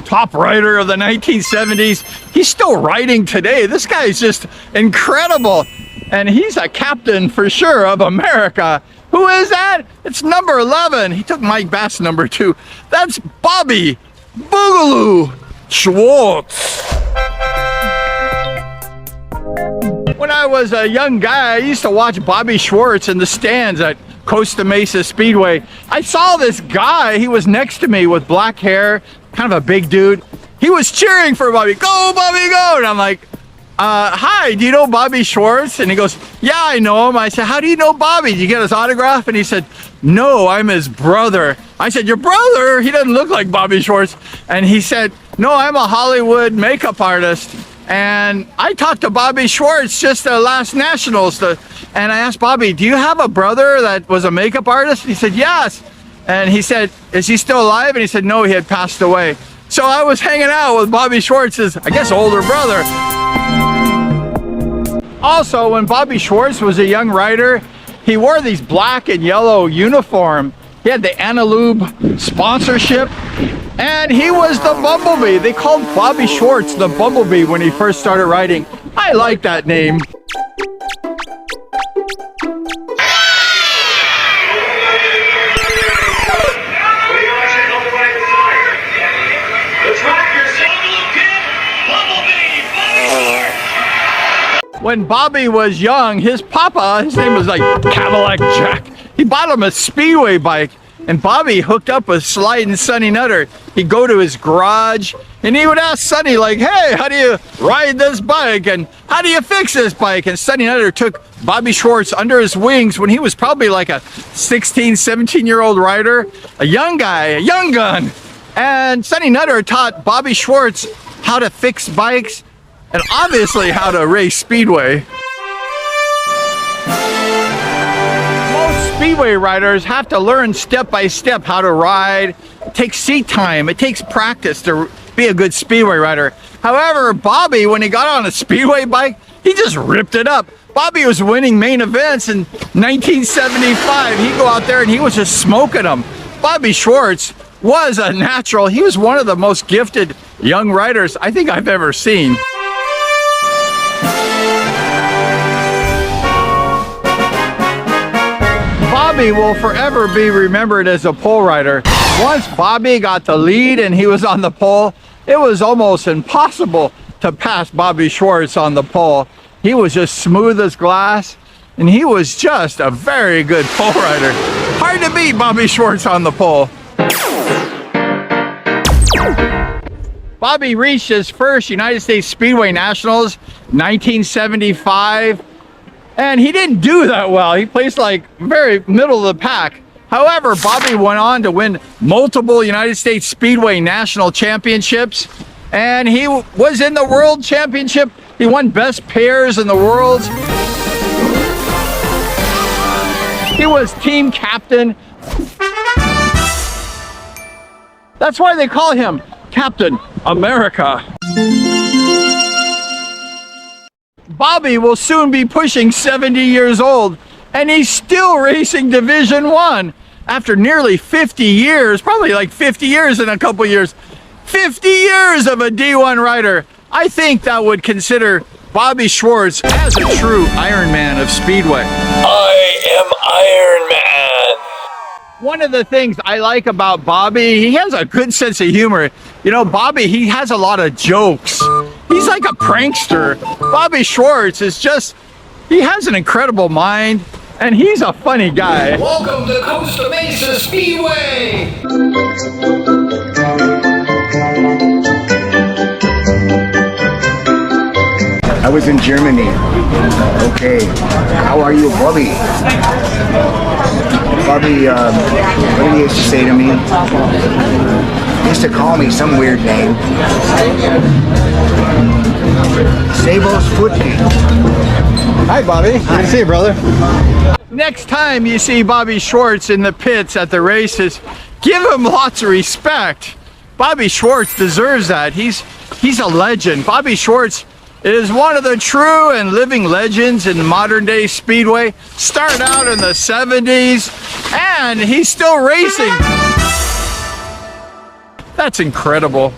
top rider of the 1970s. He's still riding today. This guy is just incredible. And he's a captain for sure of America. Who is that? It's number 11. He took Mike Bass number 2. That's Bobby Boogaloo Schwartz. When I was a young guy, I used to watch Bobby Schwartz in the stands at Costa Mesa Speedway. I saw this guy, he was next to me with black hair, kind of a big dude. He was cheering for Bobby, go Bobby, go! And I'm like, hi, do you know Bobby Schwartz? And he goes, yeah, I know him. I said, how do you know Bobby? Did you get his autograph? And he said, no, I'm his brother. I said, your brother? He doesn't look like Bobby Schwartz. And he said, no, I'm a Hollywood makeup artist. And I talked to Bobby Schwartz just last Nationals, and I asked Bobby, do you have a brother that was a makeup artist? He said, yes. And he said, is he still alive? And he said, no, he had passed away. So I was hanging out with Bobby Schwartz's, I guess, older brother. Also, when Bobby Schwartz was a young rider, he wore these black and yellow uniform. He had the Antelube sponsorship. And he was the Bumblebee. They called Bobby Schwartz the Bumblebee when he first started riding. I like that name. When Bobby was young, his papa, his name was like Cadillac Jack. He bought him a Speedway bike. And Bobby hooked up with Sliding Sonny Nutter. He'd go to his garage and he would ask Sonny, like, hey, how do you ride this bike? And how do you fix this bike? And Sonny Nutter took Bobby Schwartz under his wings when he was probably like a 16, 17-year-old rider, a young guy, a young gun. And Sonny Nutter taught Bobby Schwartz how to fix bikes and obviously how to race Speedway. Speedway riders have to learn step by step how to ride. It takes seat time, it takes practice to be a good Speedway rider. However, Bobby, when he got on a Speedway bike, he just ripped it up. Bobby was winning main events in 1975. He'd go out there and he was just smoking them. Bobby Schwartz was a natural. He was one of the most gifted young riders I think I've ever seen. Bobby will forever be remembered as a pole rider. Once Bobby got the lead and he was on the pole, it was almost impossible to pass Bobby Schwartz on the pole. He was just smooth as glass, and he was just a very good pole rider. Hard to beat Bobby Schwartz on the pole. Bobby reached his first United States Speedway Nationals, 1975. And he didn't do that well. He placed like very middle of the pack. However, Bobby went on to win multiple United States Speedway National Championships. And he was in the World Championship. He won best pairs in the world. He was team captain. That's why they call him Captain America. Bobby will soon be pushing 70 years old, and he's still racing Division I after nearly 50 years, probably like 50 years in a couple years. 50 years of a D1 rider. I think that would consider Bobby Schwartz as a true Iron Man of Speedway. I am Iron Man. One of the things I like about Bobby, he has a good sense of humor. You know, Bobby, he has a lot of jokes. He's like a prankster. Bobby Schwartz is just, he has an incredible mind, and he's a funny guy. Welcome to Costa Mesa Speedway. I was in Germany. Okay, how are you, Bobby? Bobby, what did he used to say to me? He used to call me some weird name. Sabos Footy. Hi, Bobby. Good to see you, brother. Next time you see Bobby Schwartz in the pits at the races, give him lots of respect. Bobby Schwartz deserves that. He's a legend. Bobby Schwartz is one of the true and living legends in modern day Speedway. Started out in the 70s, and he's still racing. That's incredible.